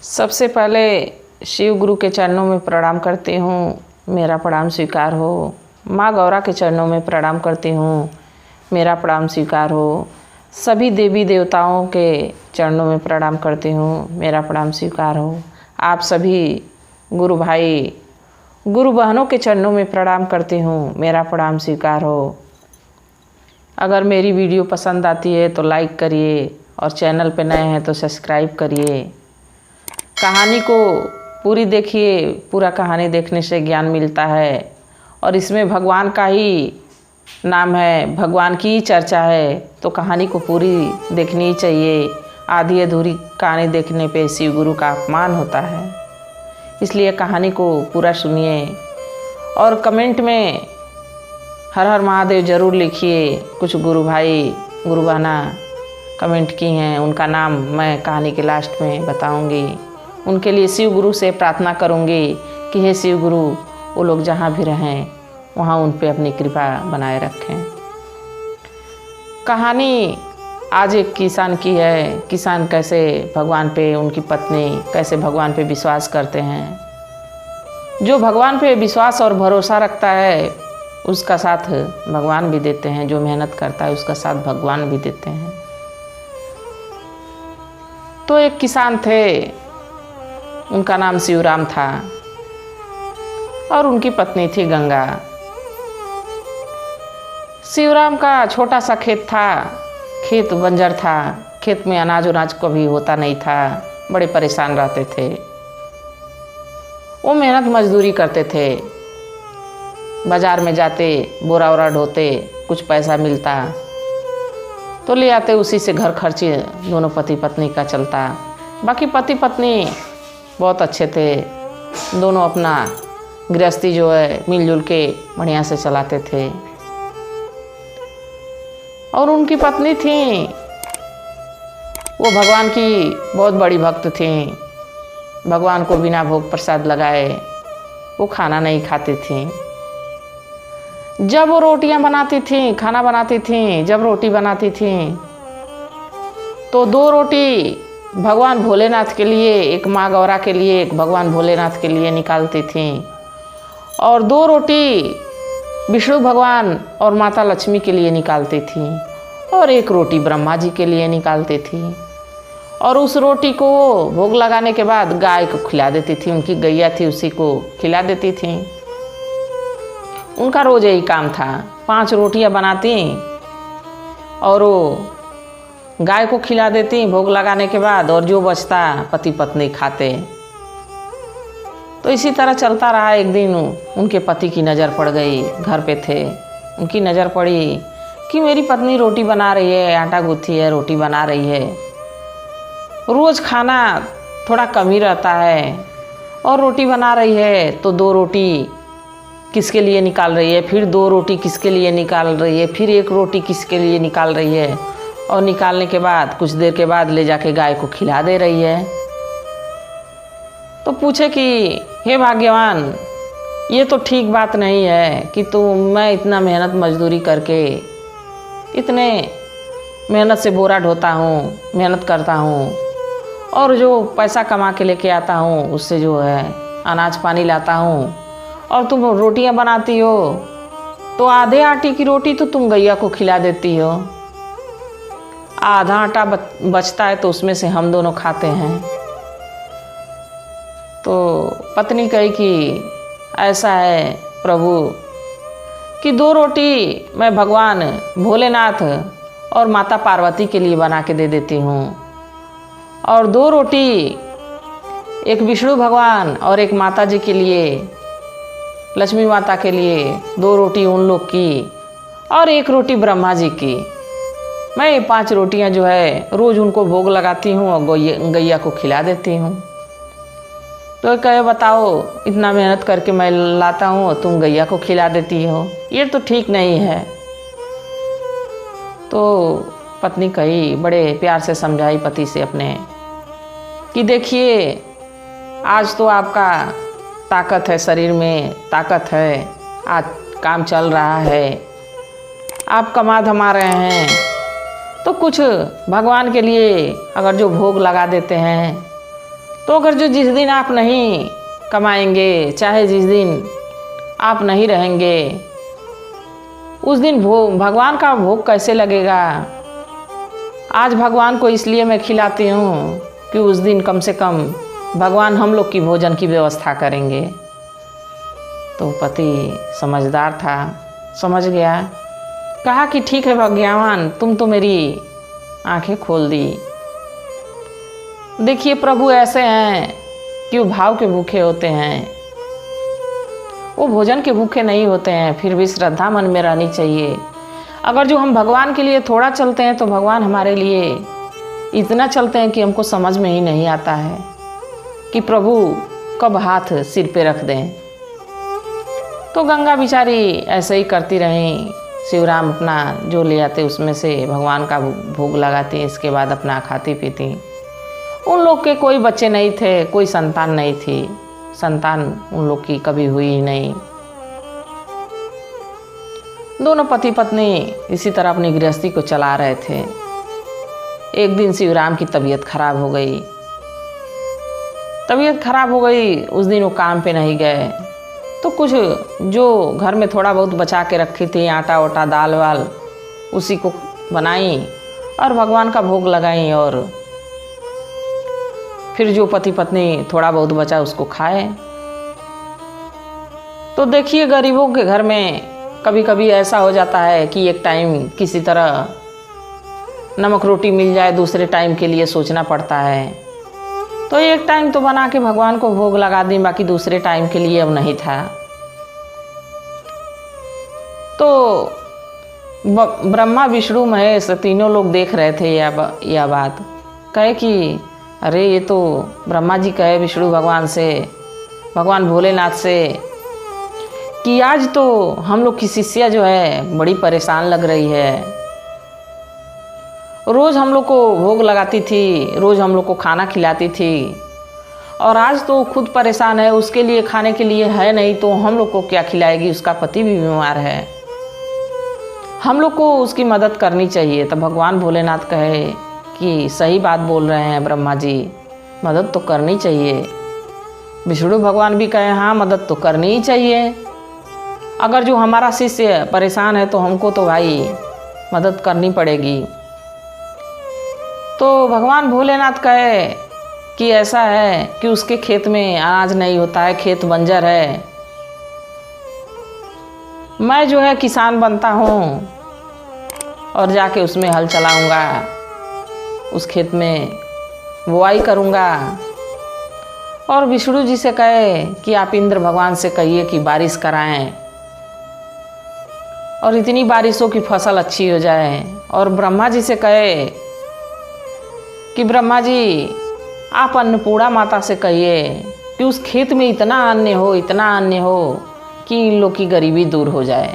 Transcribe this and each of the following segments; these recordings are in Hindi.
सबसे पहले शिव गुरु के चरणों में प्रणाम करती हूँ, मेरा प्रणाम स्वीकार हो। माँ गौरा के चरणों में प्रणाम करती हूँ, मेरा प्रणाम स्वीकार हो। सभी देवी देवताओं के चरणों में प्रणाम करती हूँ, मेरा प्रणाम स्वीकार हो। आप सभी गुरु भाई गुरु बहनों के चरणों में प्रणाम करती हूँ, मेरा प्रणाम स्वीकार हो। अगर मेरी वीडियो पसंद आती है तो लाइक करिए और चैनल पे नए हैं तो सब्सक्राइब करिए। कहानी को पूरी देखिए, पूरा कहानी देखने से ज्ञान मिलता है और इसमें भगवान का ही नाम है, भगवान की ही चर्चा है, तो कहानी को पूरी देखनी ही चाहिए। आधी अधूरी कहानी देखने पे शिव गुरु का अपमान होता है, इसलिए कहानी को पूरा सुनिए और कमेंट में हर हर महादेव ज़रूर लिखिए। कुछ गुरु भाई गुरु बहना कमेंट की हैं, उनका नाम मैं कहानी के लास्ट में बताऊंगी। उनके लिए शिव गुरु से प्रार्थना करूंगी कि हे शिव गुरु, वो लोग जहाँ भी रहें वहाँ उन पे अपनी कृपा बनाए रखें। कहानी आज एक किसान की है। किसान कैसे भगवान पे, उनकी पत्नी कैसे भगवान पे विश्वास करते हैं। जो भगवान पे विश्वास और भरोसा रखता है उसका साथ भगवान भी देते हैं, जो मेहनत करता है उसका साथ भगवान भी देते हैं। तो एक किसान थे, उनका नाम शिवराम था और उनकी पत्नी थी गंगा। शिवराम का छोटा सा खेत था, खेत बंजर था, खेत में अनाज उनाज कभी होता नहीं था, बड़े परेशान रहते थे। वो मेहनत मजदूरी करते थे, बाजार में जाते बोरा वोरा ढोते, कुछ पैसा मिलता तो ले आते, उसी से घर खर्ची दोनों पति पत्नी का चलता। बाकी पति पत्नी बहुत अच्छे थे, दोनों अपना गृहस्थी जो है मिलजुल के बढ़िया से चलाते थे। और उनकी पत्नी थी, वो भगवान की बहुत बड़ी भक्त थी। भगवान को बिना भोग प्रसाद लगाए वो खाना नहीं खाती थी। जब वो रोटियां बनाती थी, खाना बनाती थी, जब रोटी बनाती थी तो 2 रोटी भगवान भोलेनाथ के लिए, एक माँ गौरा के लिए, एक भगवान भोलेनाथ के लिए निकालती थी और 2 रोटी विष्णु भगवान और माता लक्ष्मी के लिए निकालती थी और 1 रोटी ब्रह्मा जी के लिए निकालती थी। और उस रोटी को भोग लगाने के बाद गाय को खिला देती थी, उनकी गैया थी उसी को खिला देती थी। उनका रोज यही काम था, 5 रोटियां बनाती और वो गाय को खिला देती भोग लगाने के बाद, और जो बचता पति पत्नी खाते। तो इसी तरह चलता रहा। एक दिन उनके पति की नज़र पड़ गई, घर पे थे, उनकी नज़र पड़ी कि मेरी पत्नी रोटी बना रही है, आटा गूँथी है, रोटी बना रही है। रोज़ खाना थोड़ा कम ही रहता है और रोटी बना रही है तो 2 रोटी किसके लिए निकाल रही है, फिर 2 रोटी किसके लिए निकाल रही है, फिर 1 रोटी किसके लिए निकाल रही है, और निकालने के बाद कुछ देर के बाद ले जाके गाय को खिला दे रही है। तो पूछे कि हे भाग्यवान, ये तो ठीक बात नहीं है कि मैं इतना मेहनत मजदूरी करके, इतने मेहनत से बोरा ढोता हूँ, मेहनत करता हूँ और जो पैसा कमा के लेके आता हूँ उससे जो है अनाज पानी लाता हूँ, और तुम रोटियाँ बनाती हो तो आधे आटे की रोटी तो तुम गैया को खिला देती हो, आधा आटा बचता है तो उसमें से हम दोनों खाते हैं। तो पत्नी कही कि ऐसा है प्रभु कि 2 रोटी मैं भगवान भोलेनाथ और माता पार्वती के लिए बना के दे देती हूँ और 2 रोटी एक विष्णु भगवान और एक माता जी के लिए, लक्ष्मी माता के लिए, 2 रोटी उन लोग की और 1 रोटी ब्रह्मा जी की। मैं ये 5 रोटियां जो है रोज़ उनको भोग लगाती हूँ और गैया को खिला देती हूँ। तो कहे बताओ, इतना मेहनत करके मैं लाता हूँ और तुम गैया को खिला देती हो, ये तो ठीक नहीं है। तो पत्नी कही, बड़े प्यार से समझाई पति से अपने कि देखिए, आज तो आपका ताकत है, शरीर में ताकत है, आज काम चल रहा है, आप कमा धमा रहे हैं, तो कुछ भगवान के लिए अगर जो भोग लगा देते हैं तो अगर जो जिस दिन आप नहीं कमाएंगे, चाहे जिस दिन आप नहीं रहेंगे, उस दिन भगवान का भोग कैसे लगेगा। आज भगवान को इसलिए मैं खिलाती हूँ कि उस दिन कम से कम भगवान हम लोग की भोजन की व्यवस्था करेंगे। तो पति समझदार था, समझ गया, कहा कि ठीक है भगवान, तुम तो मेरी आंखें खोल दी। देखिए प्रभु ऐसे हैं कि वो भाव के भूखे होते हैं, वो भोजन के भूखे नहीं होते हैं, फिर भी श्रद्धा मन में रहनी चाहिए। अगर जो हम भगवान के लिए थोड़ा चलते हैं तो भगवान हमारे लिए इतना चलते हैं कि हमको समझ में ही नहीं आता है कि प्रभु कब हाथ सिर पे रख दें। तो गंगा बिचारी ऐसे ही करती रहीं। शिवराम अपना जो ले आते उसमें से भगवान का भोग लगाती, इसके बाद अपना खाती पीती। उन लोग के कोई बच्चे नहीं थे, कोई संतान नहीं थी, संतान उन लोग की कभी हुई ही नहीं। दोनों पति पत्नी इसी तरह अपनी गृहस्थी को चला रहे थे। एक दिन शिवराम की तबीयत खराब हो गई। उस दिन वो काम पे नहीं गए, तो कुछ जो घर में थोड़ा बहुत बचा के रखी थी, आटा वाटा दाल वाल, उसी को बनाई और भगवान का भोग लगाई, और फिर जो पति पत्नी थोड़ा बहुत बचा उसको खाए। तो देखिए गरीबों के घर में कभी कभी ऐसा हो जाता है कि एक टाइम किसी तरह नमक रोटी मिल जाए, दूसरे टाइम के लिए सोचना पड़ता है। तो एक टाइम तो बना के भगवान को भोग लगा दी, बाकी दूसरे टाइम के लिए अब नहीं था। तो ब्रह्मा विष्णु महेश तीनों लोग देख रहे थे यह बात। कहे कि अरे ये तो ब्रह्मा जी कहे विष्णु भगवान से, भगवान भोलेनाथ से कि आज तो हम लोग की शिष्या जो है बड़ी परेशान लग रही है। रोज़ हम लोग को भोग लगाती थी, रोज़ हम लोग को खाना खिलाती थी, और आज तो खुद परेशान है, उसके लिए खाने के लिए है नहीं, तो हम लोग को क्या खिलाएगी। उसका पति भी बीमार है, हम लोग को उसकी मदद करनी चाहिए। तब भगवान भोलेनाथ कहे कि सही बात बोल रहे हैं ब्रह्मा जी, मदद तो करनी चाहिए। विष्णु भगवान भी कहे हाँ मदद तो करनी ही चाहिए। अगर जो हमारा शिष्य परेशान है तो हमको तो भाई मदद करनी पड़ेगी। तो भगवान भोलेनाथ कहे कि ऐसा है कि उसके खेत में अनाज नहीं होता है, खेत बंजर है। मैं जो है किसान बनता हूँ और जाके उसमें हल चलाऊँगा, उस खेत में बुआई करूँगा। और विष्णु जी से कहे कि आप इंद्र भगवान से कहिए कि बारिश कराएं और इतनी बारिशों की फसल अच्छी हो जाए। और ब्रह्मा जी से कहे कि ब्रह्मा जी आप अन्नपूर्णा माता से कहिए कि उस खेत में इतना अन्न हो कि इन लोग की गरीबी दूर हो जाए।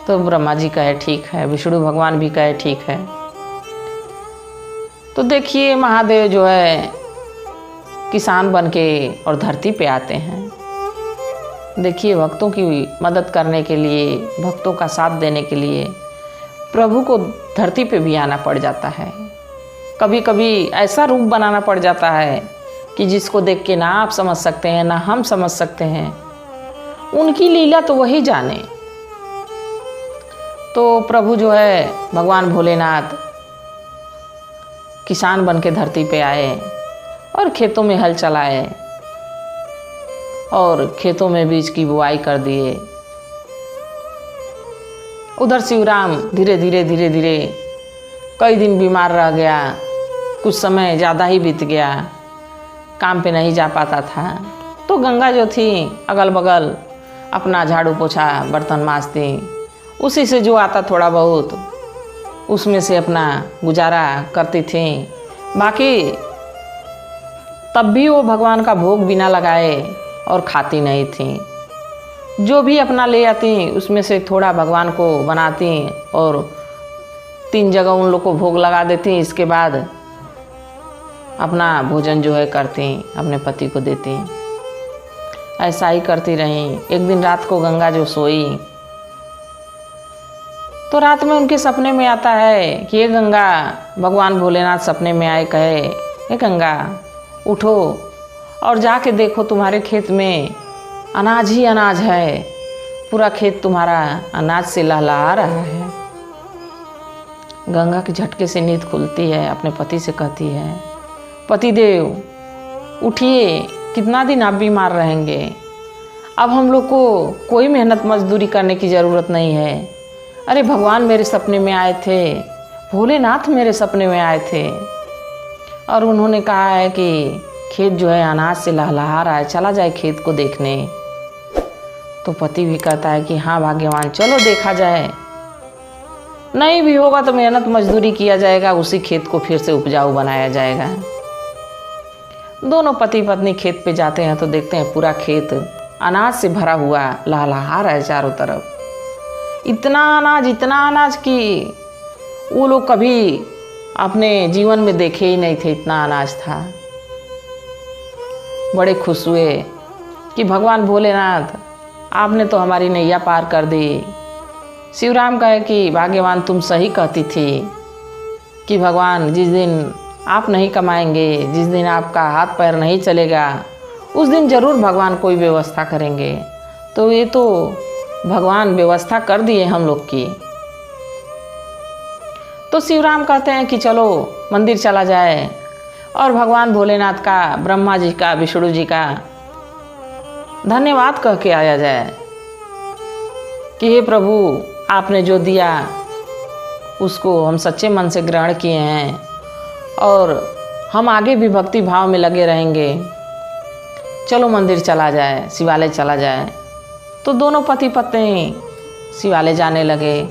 तो ब्रह्मा जी कहे ठीक है, विष्णु भगवान भी कहे ठीक है। तो देखिए महादेव जो है किसान बन के और धरती पे आते हैं। देखिए भक्तों की मदद करने के लिए, भक्तों का साथ देने के लिए प्रभु को धरती पे भी आना पड़ जाता है। कभी कभी ऐसा रूप बनाना पड़ जाता है कि जिसको देख के ना आप समझ सकते हैं ना हम समझ सकते हैं, उनकी लीला तो वही जाने। तो प्रभु जो है भगवान भोलेनाथ किसान बन के धरती पे आए और खेतों में हल चलाए और खेतों में बीज की बुआई कर दिए। उधर शिवराम धीरे धीरे कई दिन बीमार रह गया, कुछ समय ज़्यादा ही बीत गया, काम पे नहीं जा पाता था। तो गंगा जो थी अगल बगल अपना झाड़ू पोछा बर्तन मांजती, उसी से जो आता थोड़ा बहुत उसमें से अपना गुजारा करती थी। बाकी तब भी वो भगवान का भोग बिना लगाए और खाती नहीं थी। जो भी अपना ले आती उसमें से थोड़ा भगवान को बनाती और 3 जगह उन लोग को भोग लगा देती। इसके बाद अपना भोजन जो है करती, अपने पति को देती। ऐसा ही करती रही। एक दिन रात को गंगा जो सोई तो रात में उनके सपने में आता है कि ये गंगा, भगवान भोलेनाथ सपने में आए, कहे हे गंगा उठो और जाके देखो तुम्हारे खेत में अनाज ही अनाज है, पूरा खेत तुम्हारा अनाज से लहलहा रहा है। गंगा के झटके से नींद खुलती है, अपने पति से कहती है, पतिदेव उठिए, कितना दिन आप बीमार रहेंगे, अब हम लोग को कोई मेहनत मजदूरी करने की ज़रूरत नहीं है। अरे भगवान मेरे सपने में आए थे, भोलेनाथ मेरे सपने में आए थे और उन्होंने कहा है कि खेत जो है अनाज से लहलहा रहा है, चला जाए खेत को देखने। तो पति भी कहता है कि हाँ भाग्यवान, चलो देखा जाए, नहीं भी होगा तो मेहनत मजदूरी किया जाएगा, उसी खेत को फिर से उपजाऊ बनाया जाएगा। दोनों पति पत्नी खेत पे जाते हैं तो देखते हैं पूरा खेत अनाज से भरा हुआ लहलहा रहा है चारों तरफ। इतना अनाज कि वो लोग कभी अपने जीवन में देखे ही नहीं थे, इतना अनाज था। बड़े खुश हुए कि भगवान भोलेनाथ आपने तो हमारी नैया पार कर दी। शिवराम कहे कि भाग्यवान तुम सही कहती थी कि भगवान जिस दिन आप नहीं कमाएंगे, जिस दिन आपका हाथ पैर नहीं चलेगा, उस दिन ज़रूर भगवान कोई व्यवस्था करेंगे। तो ये तो भगवान व्यवस्था कर दिए हम लोग की। तो शिवराम कहते हैं कि चलो मंदिर चला जाए और भगवान भोलेनाथ का, ब्रह्मा जी का, विष्णु जी का धन्यवाद कह के आया जाए कि हे प्रभु आपने जो दिया उसको हम सच्चे मन से ग्रहण किए हैं और हम आगे भी भक्ति भाव में लगे रहेंगे। चलो मंदिर चला जाए, शिवालय चला जाए। तो दोनों पति पत्नी शिवालय जाने लगे।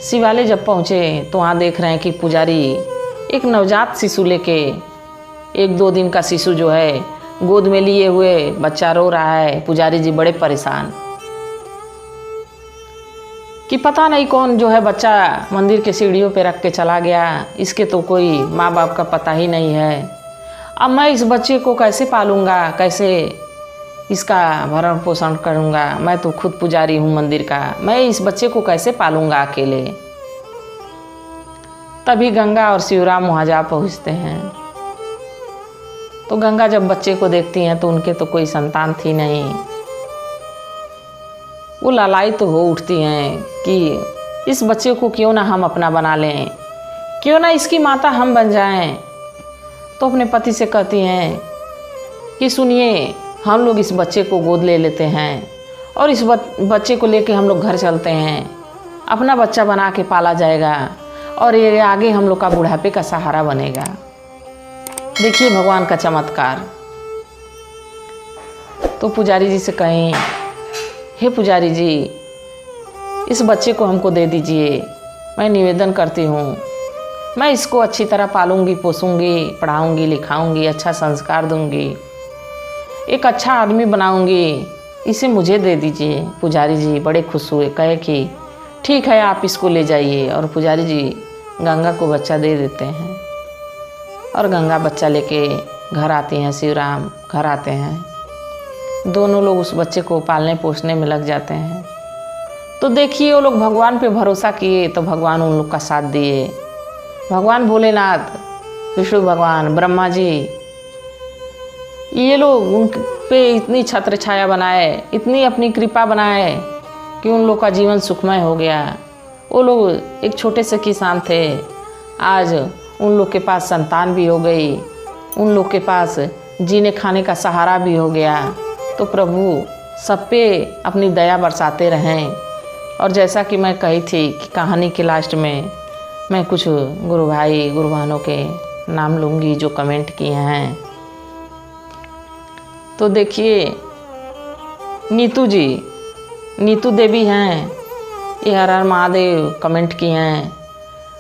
शिवालय जब पहुँचे तो वहाँ देख रहे हैं कि पुजारी एक नवजात शिशु लेके, 1-2 दिन का शिशु जो है गोद में लिए हुए बच्चा रो रहा है। पुजारी जी बड़े परेशान कि पता नहीं कौन जो है बच्चा मंदिर के सीढ़ियों पे रख के चला गया, इसके तो कोई माँ बाप का पता ही नहीं है। अब मैं इस बच्चे को कैसे पालूंगा, कैसे इसका भरण पोषण करूंगा, मैं तो खुद पुजारी हूँ मंदिर का, मैं इस बच्चे को कैसे पालूंगा अकेले। तभी गंगा और शिवराम वहाँ जा पहुँचते हैं। तो गंगा जब बच्चे को देखती हैं तो उनके तो कोई संतान थी नहीं। वो लालायित तो हो उठती हैं कि इस बच्चे को क्यों ना हम अपना बना लें, क्यों ना इसकी माता हम बन जाएं। तो अपने पति से कहती हैं कि सुनिए, हम लोग इस बच्चे को गोद ले लेते हैं और इस बच्चे को लेके हम लोग घर चलते हैं, अपना बच्चा बना के पाला जाएगा और ये आगे हम लोग का बुढ़ापे का सहारा बनेगा। देखिए भगवान का चमत्कार। तो पुजारी जी से कहें, हे पुजारी जी, इस बच्चे को हमको दे दीजिए, मैं निवेदन करती हूँ, मैं इसको अच्छी तरह पालूंगी, पोसूंगी, पढ़ाऊंगी, लिखाऊंगी, अच्छा संस्कार दूंगी, एक अच्छा आदमी बनाऊंगी, इसे मुझे दे दीजिए। पुजारी जी बड़े खुश हुए, कहे कि ठीक है आप इसको ले जाइए। और पुजारी जी गंगा को बच्चा दे देते हैं और गंगा बच्चा लेके घर आती हैं। शिवराम घर आते हैं। दोनों लोग उस बच्चे को पालने पोसने में लग जाते हैं। तो देखिए वो लोग भगवान पे भरोसा किए तो भगवान उन लोग का साथ दिए। भगवान भोलेनाथ, विष्णु भगवान, ब्रह्मा जी, ये लोग उन पे इतनी छत्र छाया बनाए, इतनी अपनी कृपा बनाए कि उन लोग का जीवन सुखमय हो गया। वो लोग एक छोटे से किसान थे, आज उन लोग के पास संतान भी हो गई, उन लोग के पास जीने खाने का सहारा भी हो गया। तो प्रभु सब पे अपनी दया बरसाते रहें। और जैसा कि मैं कही थी कि कहानी के लास्ट में मैं कुछ गुरु भाई गुरु बहनों के नाम लूँगी जो कमेंट किए हैं। तो देखिए नीतू जी, नीतू देवी हैं, ये हर हर महादेव कमेंट किए हैं।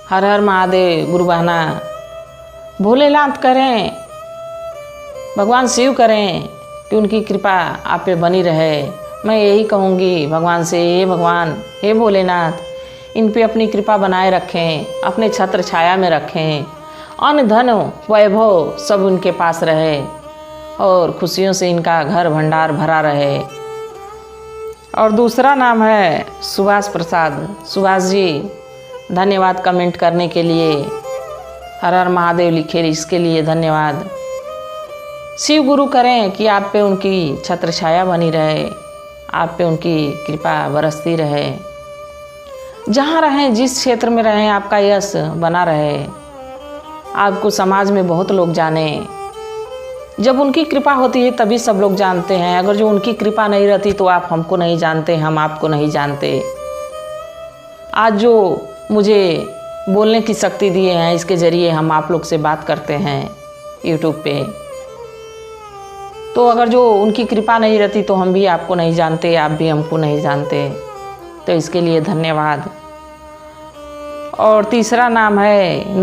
हर हर महादेव गुरु बहना, भोलेनाथ करें, भगवान शिव करें कि उनकी कृपा आप पे बनी रहे। मैं यही कहूँगी भगवान से, हे भगवान, हे भोलेनाथ, इन पे अपनी कृपा बनाए रखें, अपने छत्र छाया में रखें, अन्न धन वैभव सब उनके पास रहे और खुशियों से इनका घर भंडार भरा रहे। और दूसरा नाम है सुभाष प्रसाद। सुभाष जी धन्यवाद कमेंट करने के लिए, हर हर महादेव लिखे इसके लिए धन्यवाद। शिव गुरु करें कि आप पे उनकी छत्र छाया बनी रहे, आप पे उनकी कृपा बरसती रहे। जहाँ रहें, जिस क्षेत्र में रहें, आपका यश बना रहे, आपको समाज में बहुत लोग जाने। जब उनकी कृपा होती है तभी सब लोग जानते हैं। अगर जो उनकी कृपा नहीं रहती तो आप हमको नहीं जानते, हम आपको नहीं जानते। आज जो मुझे बोलने की शक्ति दिए हैं, इसके ज़रिए हम आप लोग से बात करते हैं यूट्यूब पे। तो अगर जो उनकी कृपा नहीं रहती तो हम भी आपको नहीं जानते, आप भी हमको नहीं जानते। तो इसके लिए धन्यवाद। और तीसरा नाम है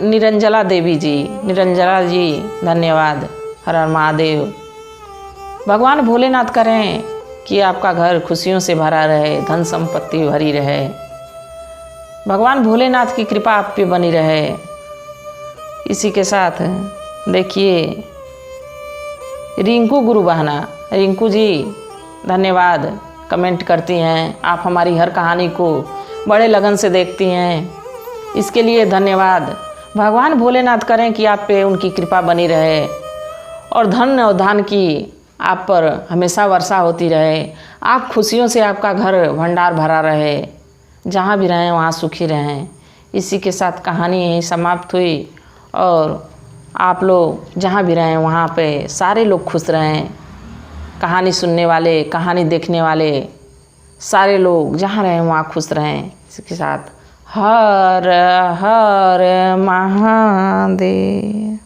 निरंजला देवी जी। निरंजला जी धन्यवाद। हर हर महादेव। भगवान भोलेनाथ करें कि आपका घर खुशियों से भरा रहे, धन संपत्ति भरी रहे। भगवान भोलेनाथ की कृपा आप पे बनी रहे। इसी के साथ देखिए रिंकू गुरु बहना, रिंकू जी धन्यवाद। कमेंट करती हैं, आप हमारी हर कहानी को बड़े लगन से देखती हैं, इसके लिए धन्यवाद। भगवान भोलेनाथ करें कि आप पे उनकी कृपा बनी रहे और धन और धान की आप पर हमेशा वर्षा होती रहे। आप खुशियों से आपका घर भंडार भरा रहे, जहाँ भी रहें वहाँ सुखी रहें। इसी के साथ कहानी यहीं समाप्त हुई और आप लोग जहाँ भी रहें वहाँ पे सारे लोग खुश रहें। कहानी सुनने वाले, कहानी देखने वाले सारे लोग जहाँ रहें वहाँ खुश रहें। इसके साथ हर हर महादेव।